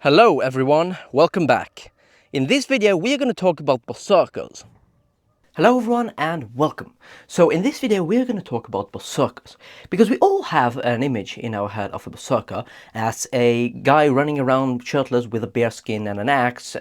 Hello everyone, welcome back. In this video we are going to talk about berserkers. Hello everyone and welcome. So in this video we are going to talk about berserkers, because we all have an image in our head of a berserker as a guy running around shirtless with a bearskin and an axe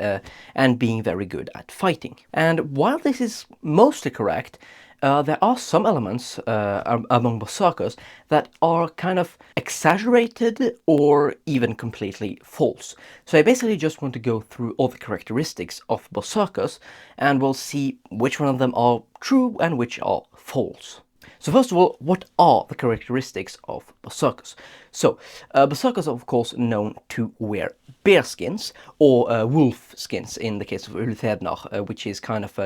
and being very good at fighting. And while this is mostly correct, there are some elements among berserkers that are kind of exaggerated or even completely false. So I basically just want to go through all the characteristics of berserkers and we'll see which one of them are true and which are false. So first of all, what are the characteristics of berserkers? So berserkers are of course known to wear bearskins or wolf skins in the case of Ulthednar, which is kind of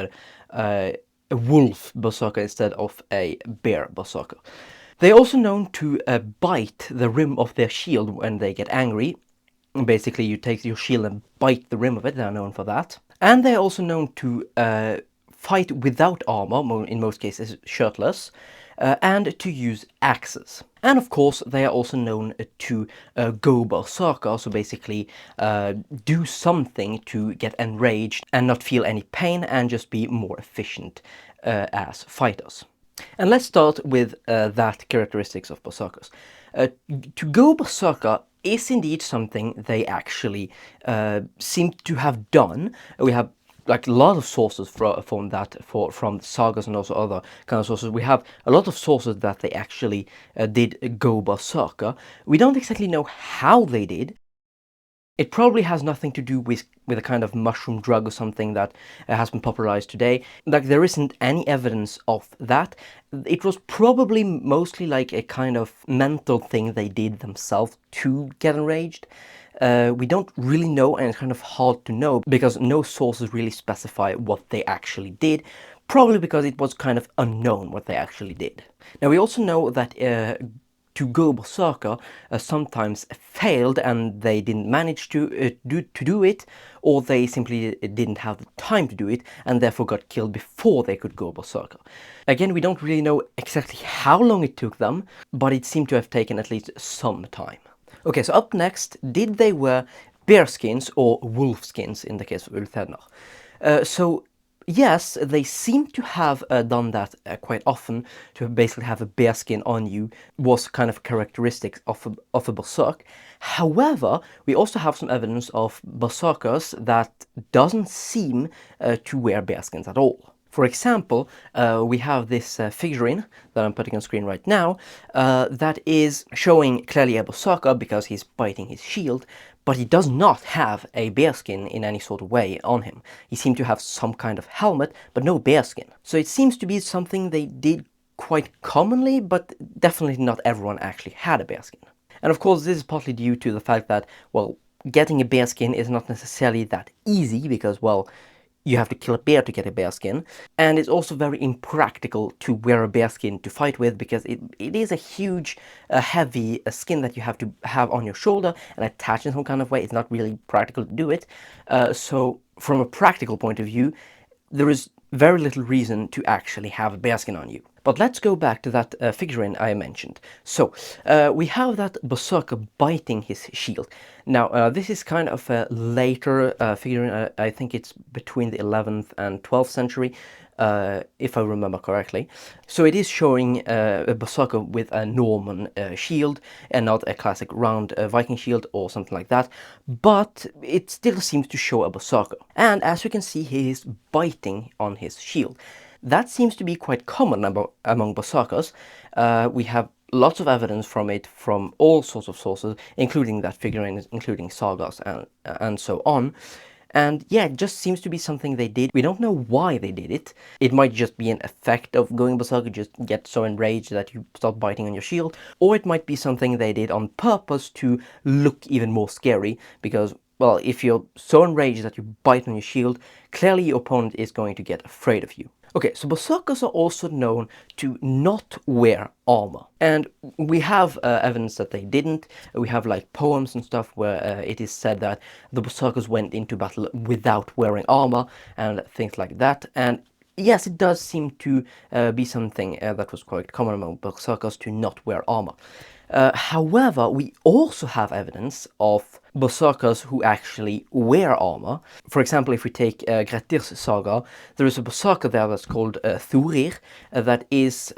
a wolf berserker instead of a bear berserker. They're also known to bite the rim of their shield when they get angry. Basically, you take your shield and bite the rim of it. They're known for that. And they're also known to fight without armor, in most cases shirtless, and to use axes. And of course, they are also known to go berserker, so basically do something to get enraged and not feel any pain and just be more efficient as fighters. And let's start with that characteristics of berserkers. To go berserker is indeed something they actually seem to have done. We have like a lot of sources from that, from sagas and also other kind of sources. We have a lot of sources that they actually did go berserker. We don't exactly know how they did. It probably has nothing to do with a kind of mushroom drug or something that has been popularized today. Like, there isn't any evidence of that. It was probably mostly like a kind of mental thing they did themselves to get enraged. We don't really know, and it's kind of hard to know because no sources really specify what they actually did, probably because it was kind of unknown what they actually did. Now, we also know that to go berserker sometimes failed and they didn't manage to do it, or they simply didn't have the time to do it and therefore got killed before they could go berserker. Again, we don't really know exactly how long it took them, but it seemed to have taken at least some time. Okay, so up next, did they wear bearskins or wolf skins in the case of Ulthednar? So yes, they seem to have done that quite often. To basically have a bearskin on you was kind of characteristic of a berserk. However, we also have some evidence of berserkers that doesn't seem to wear bearskins at all. For example, we have this figurine that I'm putting on screen right now that is showing clearly a berserker because he's biting his shield, but he does not have a bearskin in any sort of way on him. He seemed to have some kind of helmet, but no bearskin. So it seems to be something they did quite commonly, but definitely not everyone actually had a bearskin. And of course, this is partly due to the fact that, well, getting a bearskin is not necessarily that easy because, well, you have to kill a bear to get a bearskin, and it's also very impractical to wear a bearskin to fight with because it is a huge, heavy skin that you have to have on your shoulder and attach in some kind of way. It's not really practical to do it. So from a practical point of view, there is very little reason to actually have a bearskin on you. But let's go back to that figurine I mentioned. So we have that berserker biting his shield. Now this is kind of a later figurine. I think it's between the 11th and 12th century, if I remember correctly. So it is showing a berserker with a Norman shield and not a classic round Viking shield or something like that. But it still seems to show a berserker. And as you can see, he is biting on his shield. That seems to be quite common among berserkers. We have lots of evidence from it from all sorts of sources, including that figurine, including sagas and so on. And yeah, it just seems to be something they did. We don't know why they did it. It might just be an effect of going berserker, just get so enraged that you start biting on your shield. Or it might be something they did on purpose to look even more scary, because, well, if you're so enraged that you bite on your shield, clearly your opponent is going to get afraid of you. Okay, so berserkers are also known to not wear armor. And we have evidence that they didn't. We have like poems and stuff where it is said that the berserkers went into battle without wearing armor and things like that. And yes, it does seem to be something that was quite common among berserkers to not wear armor. However, we also have evidence of berserkers who actually wear armor. For example, if we take Grettir's saga, there is a berserker there that's called Thorir that is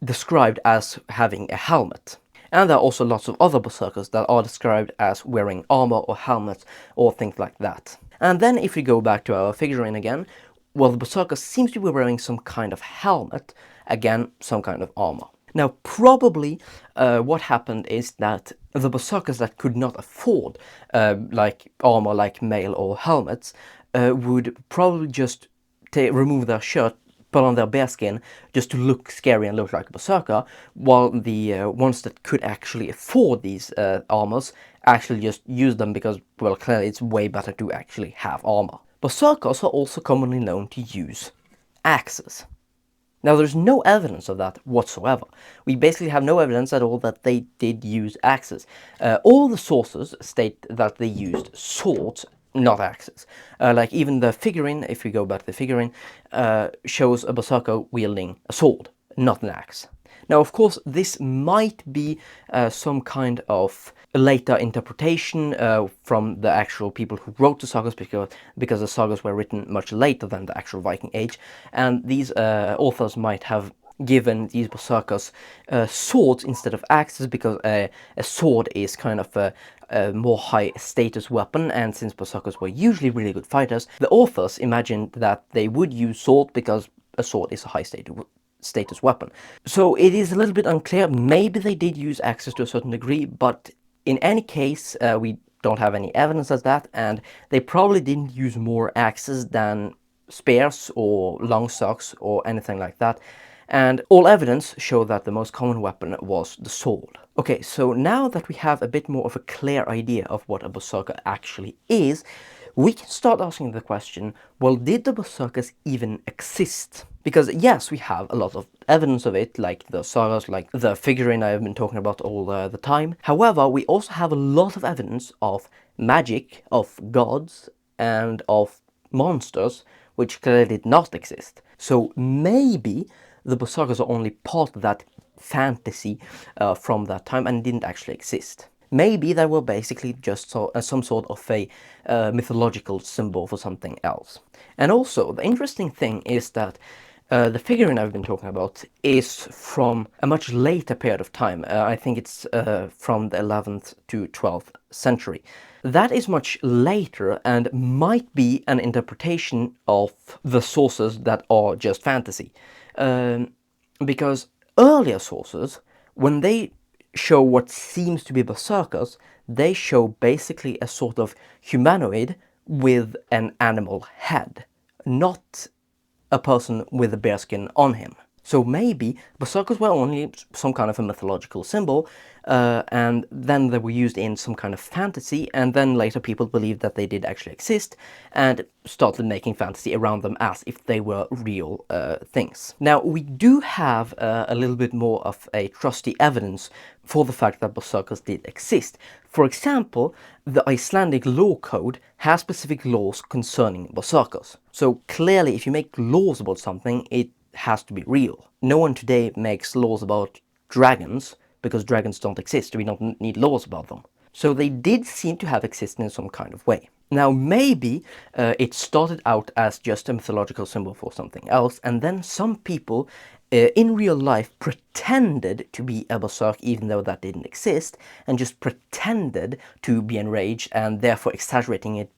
described as having a helmet. And there are also lots of other berserkers that are described as wearing armor or helmets or things like that. And then if we go back to our figurine again, well, the berserker seems to be wearing some kind of helmet, again, some kind of armor. Now, probably what happened is that the berserkers that could not afford like armor, like mail or helmets, would probably just remove their shirt, put on their bearskin, just to look scary and look like a berserker, while the ones that could actually afford these armors actually just use them because, well, clearly it's way better to actually have armor. Berserkers are also commonly known to use axes. Now, there's no evidence of that whatsoever. We basically have no evidence at all that they did use axes. All the sources state that they used swords, not axes. Like even the figurine, if we go back to the figurine, shows a berserker wielding a sword, not an axe. Now, of course, this might be some kind of later interpretation from the actual people who wrote the sagas, because the sagas were written much later than the actual Viking Age, and these authors might have given these berserkers swords instead of axes, because a sword is kind of a more high status weapon, and since berserkers were usually really good fighters, the authors imagined that they would use sword because a sword is a high status weapon. So it is a little bit unclear. Maybe they did use axes to a certain degree, but in any case, we don't have any evidence of that, and they probably didn't use more axes than spears or long swords or anything like that. And all evidence show that the most common weapon was the sword. Okay, so now that we have a bit more of a clear idea of what a berserker actually is, we can start asking the question, well, did the berserkers even exist? Because yes, we have a lot of evidence of it, like the sagas, like the figurine I have been talking about all the time. However, we also have a lot of evidence of magic, of gods, and of monsters, which clearly did not exist. So maybe the berserkers are only part of that fantasy from that time and didn't actually exist. Maybe they were basically just some sort of a mythological symbol for something else. And also, the interesting thing is that the figurine I've been talking about is from a much later period of time. I think it's from the 11th to 12th century. That is much later and might be an interpretation of the sources that are just fantasy. Because earlier sources, when they show what seems to be berserkers, they show basically a sort of humanoid with an animal head, not a person with a bearskin on him. So maybe berserkers were only some kind of a mythological symbol, and then they were used in some kind of fantasy, and then later people believed that they did actually exist, and started making fantasy around them as if they were real things. Now, we do have a little bit more of a trusty evidence for the fact that berserkers did exist. For example, the Icelandic law code has specific laws concerning berserkers. So clearly, if you make laws about something, it has to be real. No one today makes laws about dragons, because dragons don't exist, we don't need laws about them. So they did seem to have existed in some kind of way. Now, maybe it started out as just a mythological symbol for something else, and then some people in real life pretended to be a berserk even though that didn't exist, and just pretended to be enraged, and therefore exaggerating it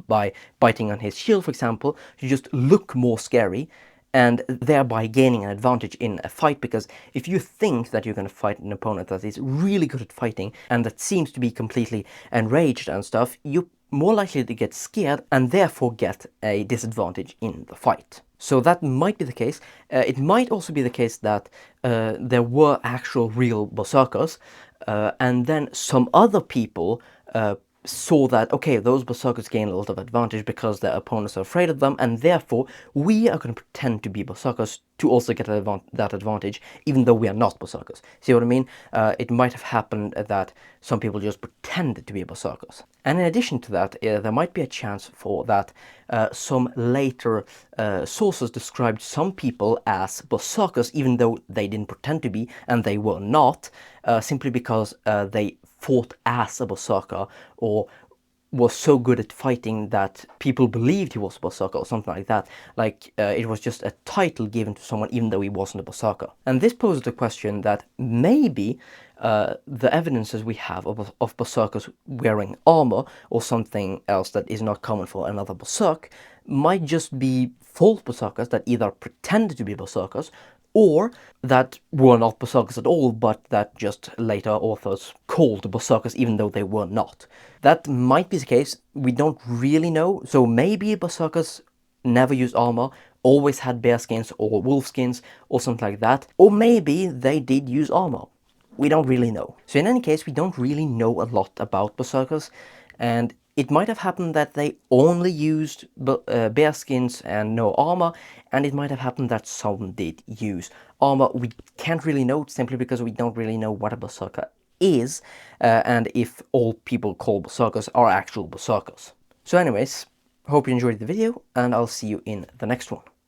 by biting on his shield, for example, to just look more scary, and thereby gaining an advantage in a fight. Because if you think that you're going to fight an opponent that is really good at fighting and that seems to be completely enraged and stuff, you're more likely to get scared and therefore get a disadvantage in the fight. So that might be the case. It might also be the case that there were actual real berserkers, and then some other people saw that, okay, those berserkers gain a lot of advantage because their opponents are afraid of them, and therefore we are going to pretend to be berserkers to also get that advantage, even though we are not berserkers. See what I mean? It might have happened that some people just pretended to be berserkers. And in addition to that, there might be a chance for that some later sources described some people as berserkers, even though they didn't pretend to be, and they were not, simply because they fought as a berserker, or was so good at fighting that people believed he was a berserker or something like that. Like it was just a title given to someone even though he wasn't a berserker. And this poses the question that maybe the evidences we have of berserkers wearing armor or something else that is not common for another berserk might just be false berserkers that either pretended to be berserkers or that were not berserkers at all, but that just later authors called berserkers even though they were not. That might be the case, we don't really know, so maybe berserkers never used armor, always had bearskins or wolfskins or something like that, or maybe they did use armor. We don't really know. So in any case, we don't really know a lot about berserkers, and it might have happened that they only used bearskins and no armor, and it might have happened that some did use armor. We can't really know, simply because we don't really know what a berserker is, and if all people called berserkers are actual berserkers. So anyways, hope you enjoyed the video, and I'll see you in the next one.